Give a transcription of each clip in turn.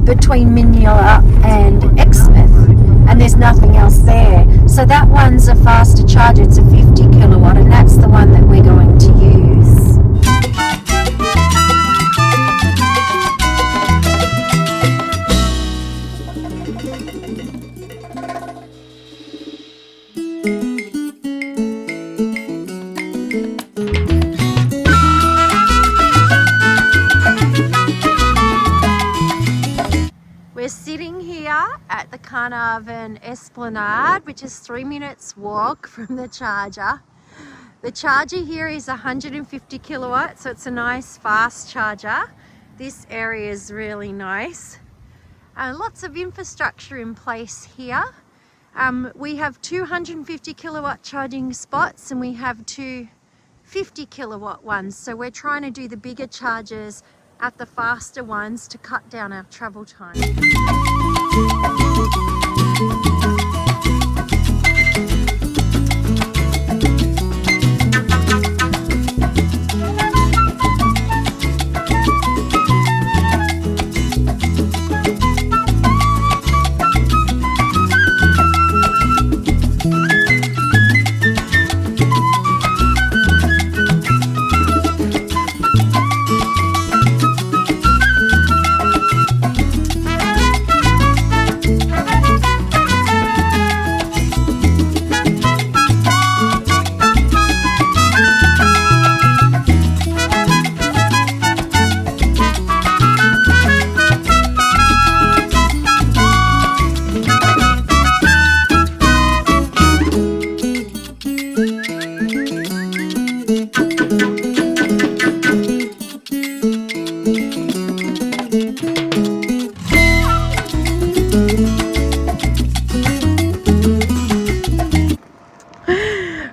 Between Minilya and Exmouth, and there's nothing else there. So that one's a faster charger, it's a 50 kilowatt, and that's the one that we're going to use. We're sitting here at the Carnarvon Esplanade, which is 3 minutes walk from the charger. The charger here is 150 kilowatts, so it's a nice fast charger. This area is really nice. Lots of infrastructure in place here. We have 250 kilowatt charging spots and we have two 50 kilowatt ones. So we're trying to do the bigger chargers at the faster ones to cut down our travel time.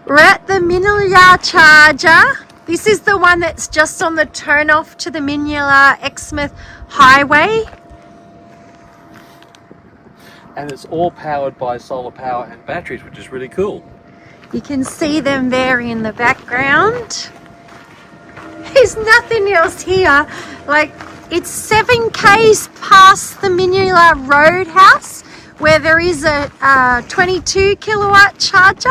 We're at the Minilya charger. This is the one that's just on the turn off to the Minilya Exmouth highway. And it's all powered by solar power and batteries, which is really cool. You can see them there in the background. There's nothing else here. Like, it's 7 k's past the Minilya Roadhouse, where there is a 22 kilowatt charger.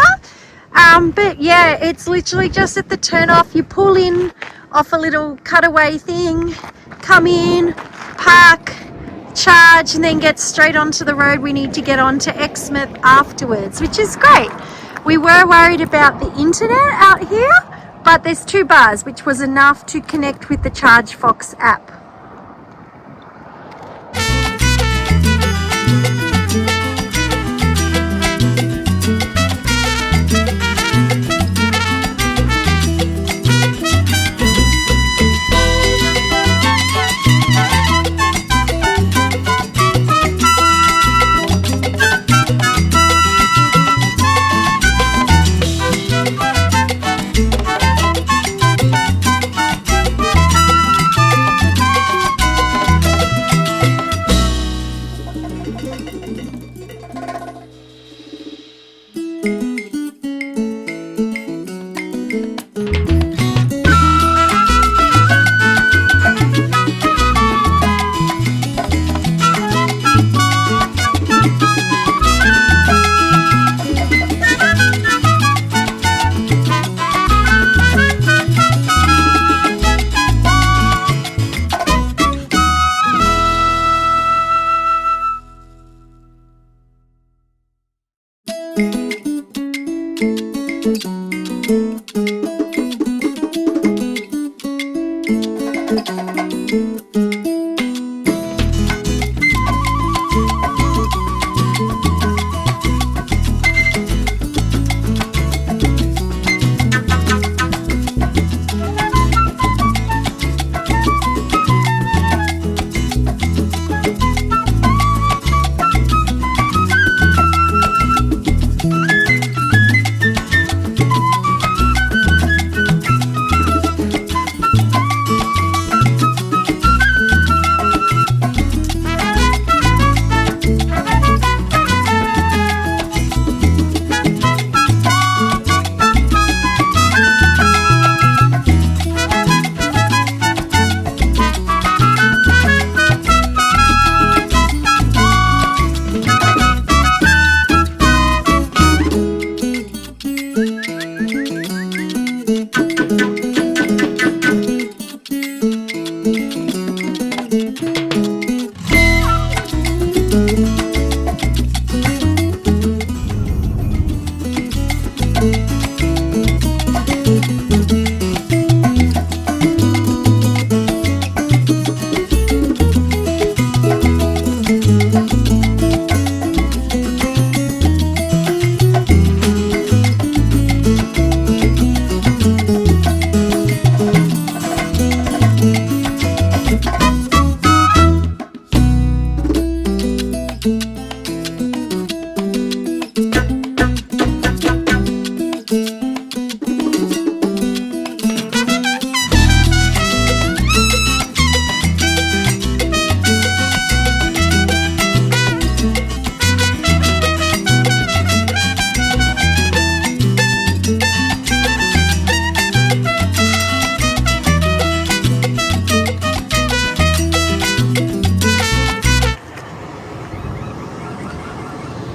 But yeah, it's literally just at the turn off. You pull in off a little cutaway thing, come in, park, charge, and then get straight onto the road we need to get onto Exmouth afterwards, which is great. We were worried about the internet out here, but there's 2 bars, which was enough to connect with the ChargeFox app.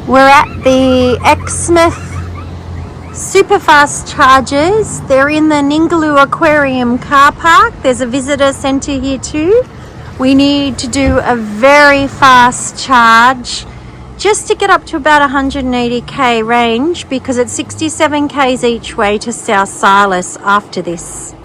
We're at the Exmouth super fast chargers. They're in the Ningaloo Aquarium car park. There's a visitor centre here too. We need to do a very fast charge just to get up to about 180k range, because it's 67 k's each way to South Silas after this.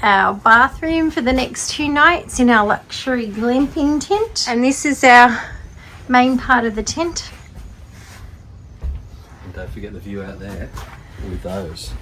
our bathroom for the next 2 nights in our luxury glamping tent. And this is our main part of the tent. And don't forget the view out there with those.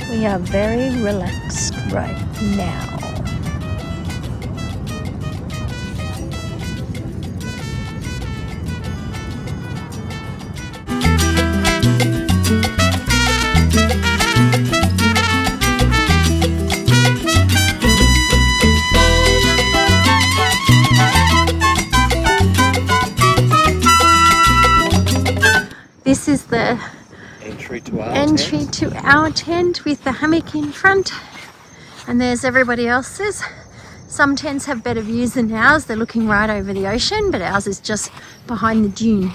We are very relaxed right now. This is the entry to our tent with the hammock in front, and there's everybody else's. Some tents have better views than ours. They're looking right over the ocean, but ours is just behind the dune.